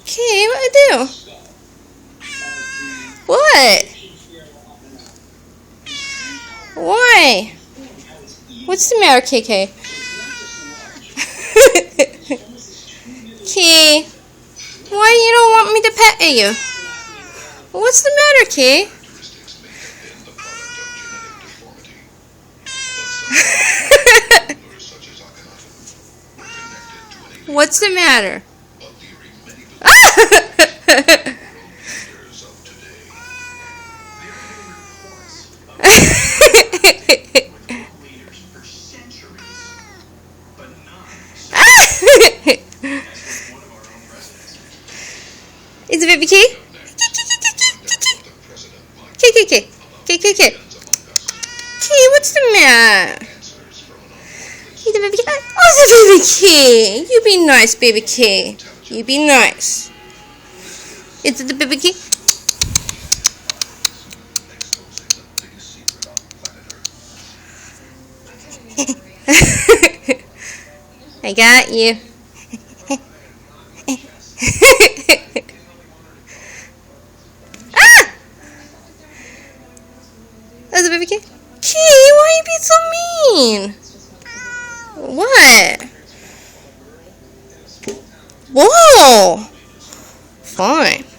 Kay, what I do? What? Why? What's the matter, KK? Kay, why you don't want me to pet you? What's the matter, Kay? What's the matter? Is it baby K? K. Kay, what's the matter? Is it baby K? Oh, it's a baby K. You be nice, baby K. You be nice. Is it the baby K? I got you. Ah! That's a baby K. Kay, why you being so mean? What? Whoa! Fine.